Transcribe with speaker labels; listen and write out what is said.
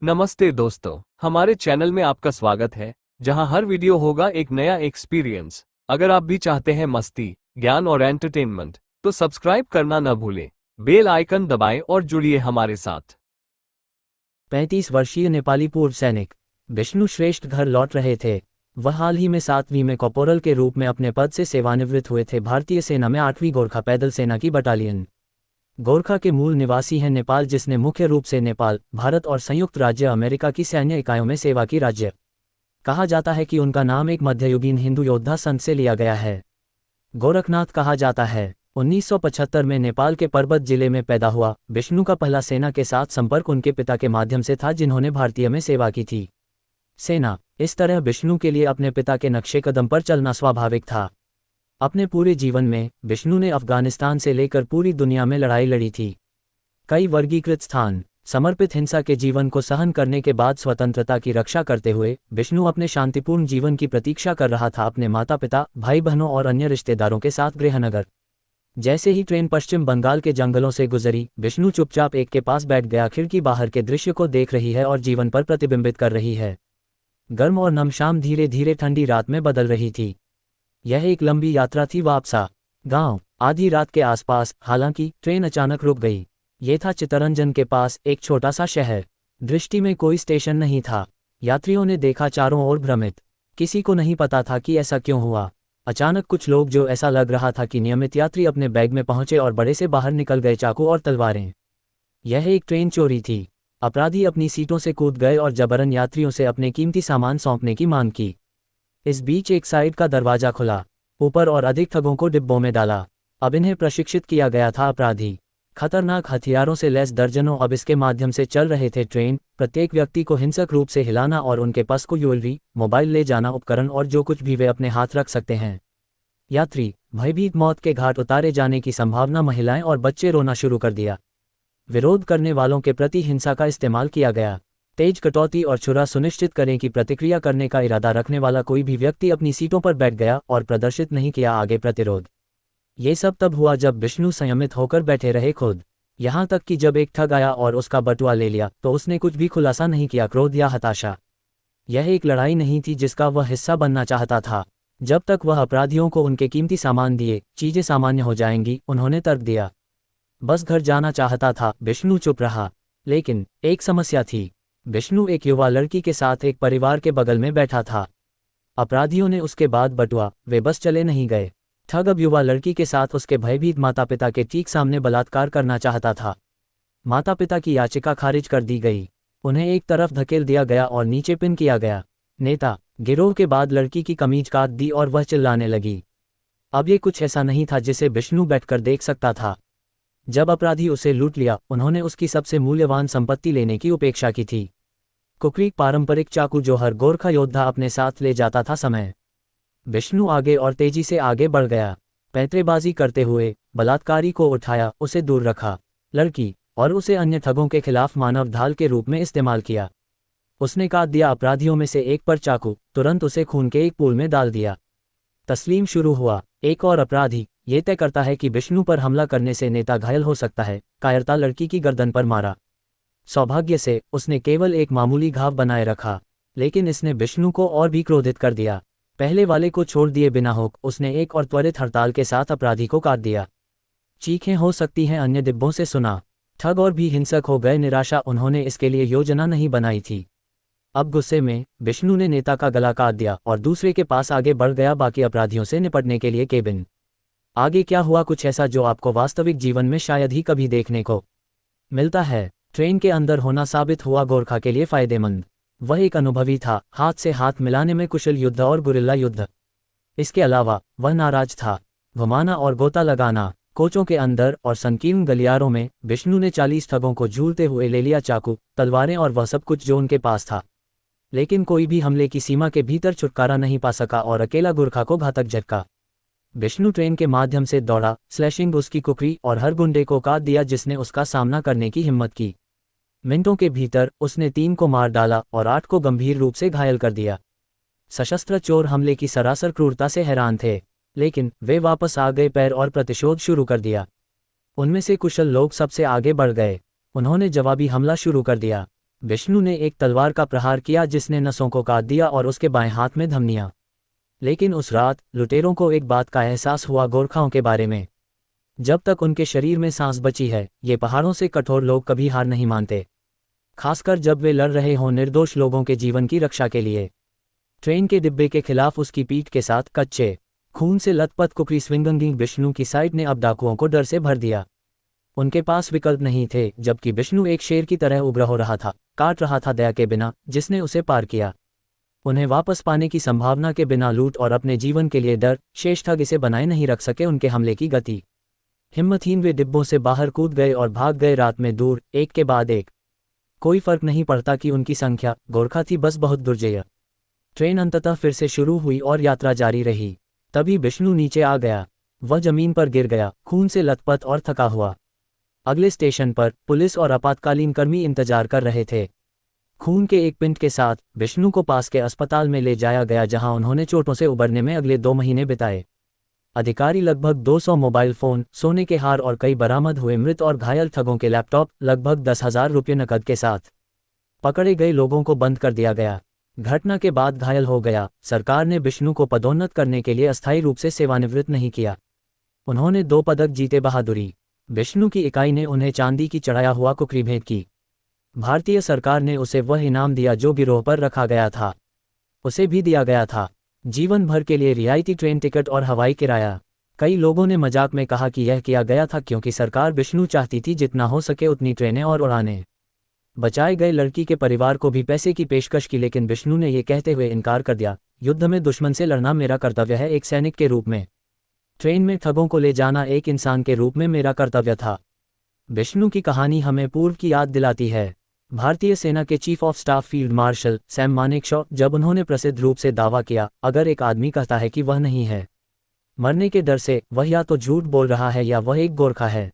Speaker 1: नमस्ते दोस्तों, हमारे चैनल में आपका स्वागत है, जहां हर वीडियो होगा एक नया एक्सपीरियंस। अगर आप भी चाहते हैं मस्ती, ज्ञान और एंटरटेनमेंट, तो सब्सक्राइब करना न भूलें, बेल आइकन दबाएं और जुड़िए हमारे साथ।
Speaker 2: 35 वर्षीय नेपाली पूर्व सैनिक विष्णु श्रेष्ठ घर लौट रहे थे। वह हाल ही में 7वीं में कॉर्पोरल के रूप में अपने पद से सेवानिवृत्त हुए थे। भारतीय सेना में 8वीं गोरखा पैदल सेना की बटालियन गोरखा के मूल निवासी हैं नेपाल, जिसने मुख्य रूप से नेपाल, भारत और संयुक्त राज्य अमेरिका की सैन्य इकाइयों में सेवा की। राज्य कहा जाता है कि उनका नाम एक मध्ययुगीन हिंदू योद्धा संत से लिया गया है। गोरखनाथ कहा जाता है। 1975 में नेपाल के पर्वत जिले में पैदा हुआ। विष्णु का पहला सेना के साथ संपर्क उनके पिता के माध्यम से था, जिन्होंने भारतीय में सेवा की थी। सेना इस तरह विष्णु के लिए अपने पिता के नक्शे कदम पर चलना स्वाभाविक था। अपने पूरे जीवन में विष्णु ने अफगानिस्तान से लेकर पूरी दुनिया में लड़ाई लड़ी थी। कई वर्गीकृत स्थान समर्पित हिंसा के जीवन को सहन करने के बाद स्वतंत्रता की रक्षा करते हुए विष्णु अपने शांतिपूर्ण जीवन की प्रतीक्षा कर रहा था, अपने माता पिता, भाई बहनों और अन्य रिश्तेदारों के साथ गृहनगर। जैसे ही ट्रेन पश्चिम बंगाल के जंगलों से गुजरी, विष्णु चुपचाप एक के पास बैठ गया। खिड़की बाहर के दृश्य को देख रही है और जीवन पर प्रतिबिंबित कर रही है। गर्म और नम शाम धीरे धीरे ठंडी रात में बदल रही थी। यह एक लंबी यात्रा थी वापसा गांव। आधी रात के आसपास हालांकि ट्रेन अचानक रुक गई। ये था चित्तरंजन के पास एक छोटा सा शहर। दृष्टि में कोई स्टेशन नहीं था। यात्रियों ने देखा चारों ओर भ्रमित। किसी को नहीं पता था कि ऐसा क्यों हुआ। अचानक कुछ लोग, जो ऐसा लग रहा था कि नियमित यात्री, अपने बैग में पहुंचे और बड़े से बाहर निकल गए, चाकू और तलवारें। यह एक ट्रेन चोरी थी। अपराधी अपनी सीटों से कूद गए और जबरन यात्रियों से अपने कीमती सामान सौंपने की मांग की। इस बीच एक साइड का दरवाजा खुला। ऊपर और अधिक ठगों को डिब्बों में डाला। अब इन्हें प्रशिक्षित किया गया था। अपराधी खतरनाक हथियारों से लैस दर्जनों अब इसके माध्यम से चल रहे थे। ट्रेन प्रत्येक व्यक्ति को हिंसक रूप से हिलाना और उनके पास को ज्वेलरी, मोबाइल ले जाना, उपकरण और जो कुछ भी वे अपने हाथ रख सकते हैं। यात्री भयभीत, मौत के घाट उतारे जाने की संभावना। महिलाएं और बच्चे रोना शुरू कर दिया। विरोध करने वालों के प्रति हिंसा का इस्तेमाल किया गया। तेज कटौती और छुरा सुनिश्चित करें कि प्रतिक्रिया करने का इरादा रखने वाला कोई भी व्यक्ति अपनी सीटों पर बैठ गया और प्रदर्शित नहीं किया आगे प्रतिरोध। ये सब तब हुआ जब विष्णु संयमित होकर बैठे रहे खुद। यहाँ तक कि जब एक ठग आया और उसका बटुआ ले लिया तो उसने कुछ भी खुलासा नहीं किया। क्रोध या हताशा, यह एक लड़ाई नहीं थी जिसका वह हिस्सा बनना चाहता था। जब तक वह अपराधियों को उनके कीमती सामान दिए, चीजें सामान्य हो जाएंगी, उन्होंने तर्क दिया। बस घर जाना चाहता था। विष्णु चुप रहा। लेकिन एक समस्या थी। विष्णु एक युवा लड़की के साथ एक परिवार के बगल में बैठा था। अपराधियों ने उसके बाद बटुआ, वे बस चले नहीं गए। ठग अब युवा लड़की के साथ उसके भयभीत माता पिता के ठीक सामने बलात्कार करना चाहता था। माता पिता की याचिका खारिज कर दी गई। उन्हें एक तरफ धकेल दिया गया और नीचे पिन किया गया। नेता गिरोह के बाद लड़की की कमीज काट दी और वह चिल्लाने लगी। अब ये कुछ ऐसा नहीं था जिसे विष्णु बैठकर देख सकता था। जब अपराधी उसे लूट लिया, उन्होंने उसकी सबसे मूल्यवान संपत्ति लेने की उपेक्षा की थी। कुकरी, पारंपरिक चाकू जो हर गोरखा योद्धा अपने साथ ले जाता था। समय विष्णु आगे और तेजी से आगे बढ़ गया। पैंतरेबाजी करते हुए बलात्कारी को उठाया, उसे दूर रखा। लड़की और उसे अन्य ठगों के खिलाफ मानव ढाल के रूप में इस्तेमाल किया। उसने काट दिया अपराधियों में से एक पर चाकू, तुरंत उसे खून के एक पूल में डाल दिया। तस्लीम शुरू हुआ। एक और अपराधी ये तय करता है कि विष्णु पर हमला करने से नेता घायल हो सकता है। कायरता लड़की की गर्दन पर मारा। सौभाग्य से उसने केवल एक मामूली घाव बनाए रखा, लेकिन इसने विष्णु को और भी क्रोधित कर दिया। पहले वाले को छोड़ दिए बिना हुक, उसने एक और त्वरित हड़ताल के साथ अपराधी को काट दिया। चीखें हो सकती हैं अन्य डिब्बों से सुना। ठग और भी हिंसक हो गए। निराशा, उन्होंने इसके लिए योजना नहीं बनाई थी। अब गुस्से में विष्णु ने नेता का गला काट दिया और दूसरे के पास आगे बढ़ गया, बाकी अपराधियों से निपटने के लिए। केबिन आगे क्या हुआ? कुछ ऐसा जो आपको वास्तविक जीवन में शायद ही कभी देखने को मिलता है। ट्रेन के अंदर होना साबित हुआ गोरखा के लिए फायदेमंद। वह एक अनुभवी था, हाथ से हाथ मिलाने में कुशल युद्ध और गुरिल्ला युद्ध। इसके अलावा वह नाराज था। घुमाना और गोता लगाना। कोचों के अंदर और संकीर्ण गलियारों में विष्णु ने 40 ठगों को झूलते हुए ले लिया, चाकू, तलवारें और वह सब कुछ जो उनके पास था। लेकिन कोई भी हमले की सीमा के भीतर छुटकारा नहीं पा सका और अकेला गोरखा को घातक झटका। विष्णु ट्रेन के माध्यम से दौड़ा, स्लैशिंग उसकी कुकरी और हर गुंडे को काट दिया जिसने उसका सामना करने की हिम्मत की। मिनटों के भीतर उसने 3 को मार डाला और 8 को गंभीर रूप से घायल कर दिया। सशस्त्र चोर हमले की सरासर क्रूरता से हैरान थे, लेकिन वे वापस आ गए पैर और प्रतिशोध शुरू कर दिया। उनमें से कुशल लोग सबसे आगे बढ़ गए। उन्होंने जवाबी हमला शुरू कर दिया। विष्णु ने एक तलवार का प्रहार किया जिसने नसों को काट दिया और उसके बाएं हाथ में धमनियां। लेकिन उस रात लुटेरों को एक बात का एहसास हुआ गोरखाओं के बारे में। जब तक उनके शरीर में सांस बची है, ये पहाड़ों से कठोर लोग कभी हार नहीं मानते, खासकर जब वे लड़ रहे हों निर्दोष लोगों के जीवन की रक्षा के लिए। ट्रेन के डिब्बे के खिलाफ उसकी पीठ के साथ कच्चे खून से लथपथ कुकरी स्विंगंगिंग विष्णु की साइड ने अब डाकुओं को डर से भर दिया। उनके पास विकल्प नहीं थे, जबकि विष्णु एक शेर की तरह उग्र हो रहा था, काट रहा था दया के बिना, जिसने उसे पार किया। उन्हें वापस पाने की संभावना के बिना लूट और अपने जीवन के लिए डर, शेष ठग इसे बनाए नहीं रख सके उनके हमले की गति। हिम्मतहीन वे डिब्बों से बाहर कूद गए और भाग गए रात में दूर, एक के बाद एक। कोई फर्क नहीं पड़ता कि उनकी संख्या गोरखा थी, बस बहुत दुर्जय। ट्रेन अंततः फिर से शुरू हुई और यात्रा जारी रही। तभी विष्णु नीचे आ गया। वह जमीन पर गिर गया, खून से लथपथ और थका हुआ। अगले स्टेशन पर पुलिस और आपातकालीन कर्मी इंतजार कर रहे थे। खून के एक पिंड के साथ विष्णु को पास के अस्पताल में ले जाया गया, जहां उन्होंने चोटों से उबरने में अगले 2 महीने बिताए। अधिकारी लगभग 200 मोबाइल फोन, सोने के हार और कई बरामद हुए मृत और घायल ठगों के लैपटॉप, लगभग 10,000 रुपये नकद के साथ पकड़े गए लोगों को बंद कर दिया गया। घटना के बाद घायल हो गया। सरकार ने विष्णु को पदोन्नत करने के लिए अस्थायी रूप से सेवानिवृत्त नहीं किया। उन्होंने 2 पदक जीते। बहादुरी विष्णु की इकाई ने उन्हें चांदी की चढ़ाया हुआ कुकरी भेंट की। भारतीय सरकार ने उसे वह इनाम दिया जो गिरोह पर रखा गया था। उसे भी दिया गया था जीवन भर के लिए रियायती ट्रेन टिकट और हवाई किराया। कई लोगों ने मजाक में कहा कि यह किया गया था क्योंकि सरकार विष्णु चाहती थी जितना हो सके उतनी ट्रेनें और उड़ानें। बचाए गए लड़की के परिवार को भी पैसे की पेशकश की, लेकिन विष्णु ने यह कहते हुए इनकार कर दिया, युद्ध में दुश्मन से लड़ना मेरा कर्तव्य है, एक सैनिक के रूप में। ट्रेन में ठगों को ले जाना एक इंसान के रूप में मेरा कर्तव्य था। विष्णु की कहानी हमें पूर्व की याद दिलाती है। भारतीय सेना के chief of staff field marshal Sam Manekshaw, जब उन्होंने प्रसिद्ध रूप से दावा किया, अगर एक आदमी कहता है कि वह नहीं है मरने के डर से, वह या तो झूठ बोल रहा है या वह एक गोरखा है।